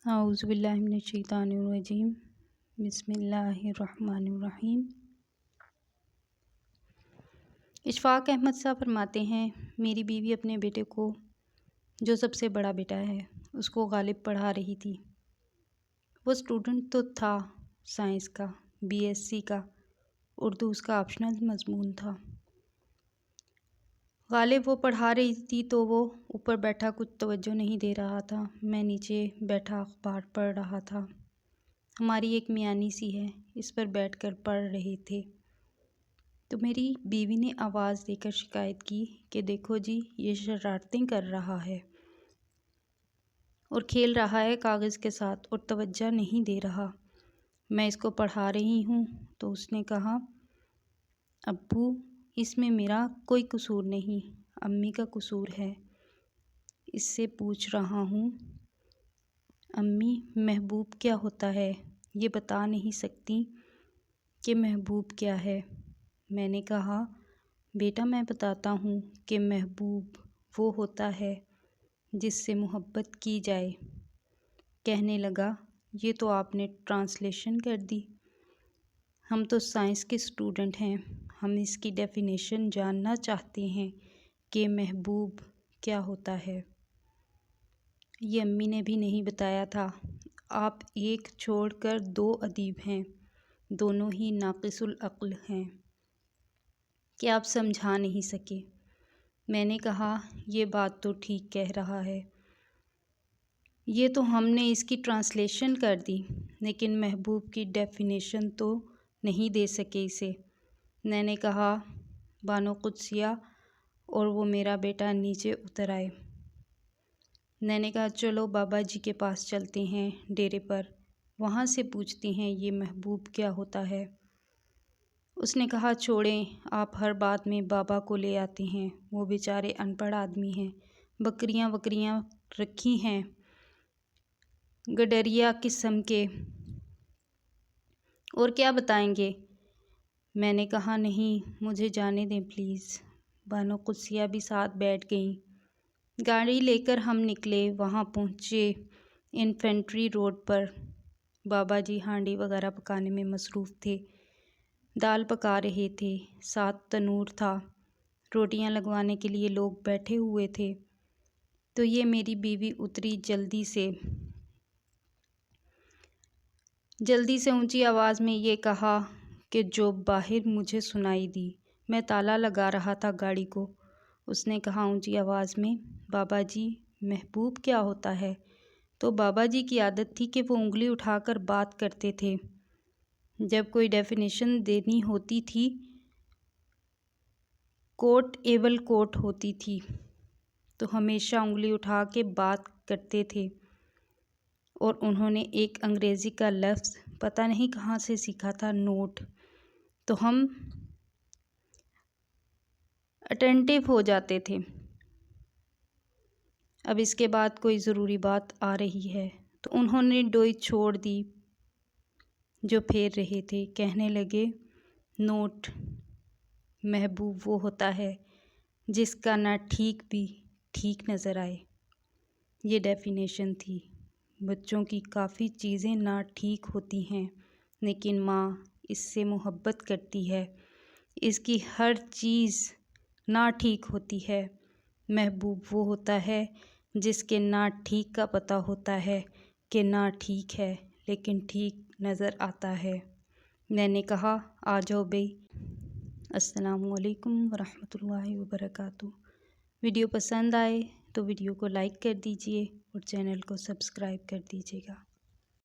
اعوذ باللہ من الشیطان الرجیم بسم اللہ الرحمن الرحیم۔ اشفاق احمد صاحب فرماتے ہیں، میری بیوی اپنے بیٹے کو، جو سب سے بڑا بیٹا ہے، اس کو غالب پڑھا رہی تھی۔ وہ اسٹوڈنٹ تو تھا سائنس کا، BSc کا، اردو اس کا آپشنل مضمون تھا۔ غالب وہ پڑھا رہی تھی تو وہ اوپر بیٹھا کچھ توجہ نہیں دے رہا تھا، میں نیچے بیٹھا اخبار پڑھ رہا تھا۔ ہماری ایک میانی سی ہے، اس پر بیٹھ کر پڑھ رہے تھے تو میری بیوی نے آواز دے کر شکایت کی کہ دیکھو جی، یہ شرارتیں کر رہا ہے اور کھیل رہا ہے کاغذ کے ساتھ اور توجہ نہیں دے رہا، میں اس کو پڑھا رہی ہوں۔ تو اس نے کہا، ابو اس میں میرا کوئی قصور نہیں، امی کا قصور ہے۔ اس سے پوچھ رہا ہوں، امی محبوب کیا ہوتا ہے؟ یہ بتا نہیں سکتی کہ محبوب کیا ہے؟ میں نے کہا، بیٹا میں بتاتا ہوں کہ محبوب وہ ہوتا ہے جس سے محبت کی جائے۔ کہنے لگا، یہ تو آپ نے ٹرانسلیشن کر دی، ہم تو سائنس کے اسٹوڈنٹ ہیں، ہم اس کی ڈیفینیشن جاننا چاہتے ہیں کہ محبوب کیا ہوتا ہے۔ یہ امی نے بھی نہیں بتایا تھا۔ آپ ایک چھوڑ کر دو ادیب ہیں، دونوں ہی ناقص العقل ہیں کہ آپ سمجھا نہیں سکے۔ میں نے کہا، یہ بات تو ٹھیک کہہ رہا ہے، یہ تو ہم نے اس کی ٹرانسلیشن کر دی، لیکن محبوب کی ڈیفینیشن تو نہیں دے سکے اسے۔ میں نے کہا، بانو قدسیہ اور وہ میرا بیٹا نیچے اتر آئے۔ میں نے کہا، چلو بابا جی کے پاس چلتے ہیں ڈیرے پر، وہاں سے پوچھتے ہیں یہ محبوب کیا ہوتا ہے۔ اس نے کہا، چھوڑیں، آپ ہر بات میں بابا کو لے آتے ہیں، وہ بیچارے ان پڑھ آدمی ہیں، بکریاں وکریاں رکھی ہیں گڈریا قسم کے، اور کیا بتائیں گے۔ میں نے کہا، نہیں مجھے جانے دیں پلیز۔ بانو قدسیہ بھی ساتھ بیٹھ گئیں۔ گاڑی لے کر ہم نکلے، وہاں پہنچے انفینٹری روڈ پر۔ بابا جی ہانڈی وغیرہ پکانے میں مصروف تھے، دال پکا رہے تھے، ساتھ تنور تھا، روٹیاں لگوانے کے لیے لوگ بیٹھے ہوئے تھے۔ تو یہ میری بیوی اتری، جلدی سے اونچی آواز میں یہ کہا کہ جو باہر مجھے سنائی دی۔ میں تالا لگا رہا تھا گاڑی کو۔ اس نے کہا اونچی آواز میں، بابا جی محبوب کیا ہوتا ہے؟ تو بابا جی کی عادت تھی کہ وہ انگلی اٹھا کر بات کرتے تھے، جب کوئی ڈیفینیشن دینی ہوتی تھی، کوٹ ایبل کوٹ ہوتی تھی، تو ہمیشہ انگلی اٹھا کے بات کرتے تھے۔ اور انہوں نے ایک انگریزی کا لفظ پتہ نہیں کہاں سے سیکھا تھا، نوٹ، تو ہم اٹینٹیو ہو جاتے تھے۔ اب اس کے بعد کوئی ضروری بات آ رہی ہے تو انہوں نے ڈوئی چھوڑ دی جو پھیر رہے تھے، کہنے لگے، نوٹ، محبوب وہ ہوتا ہے جس کا نہ ٹھیک بھی ٹھیک نظر آئے۔ یہ ڈیفینیشن تھی۔ بچوں کی کافی چیزیں نہ ٹھیک ہوتی ہیں، لیکن ماں اس سے محبت کرتی ہے، اس کی ہر چیز نہ ٹھیک ہوتی ہے۔ محبوب وہ ہوتا ہے جس کے نہ ٹھیک کا پتہ ہوتا ہے کہ نہ ٹھیک ہے، لیکن ٹھیک نظر آتا ہے۔ میں نے کہا، آ جاؤ بھئی۔ السلام علیکم ورحمۃ اللہ وبرکاتہ۔ ویڈیو پسند آئے تو ویڈیو کو لائک کر دیجئے اور چینل کو سبسکرائب کر دیجئے گا۔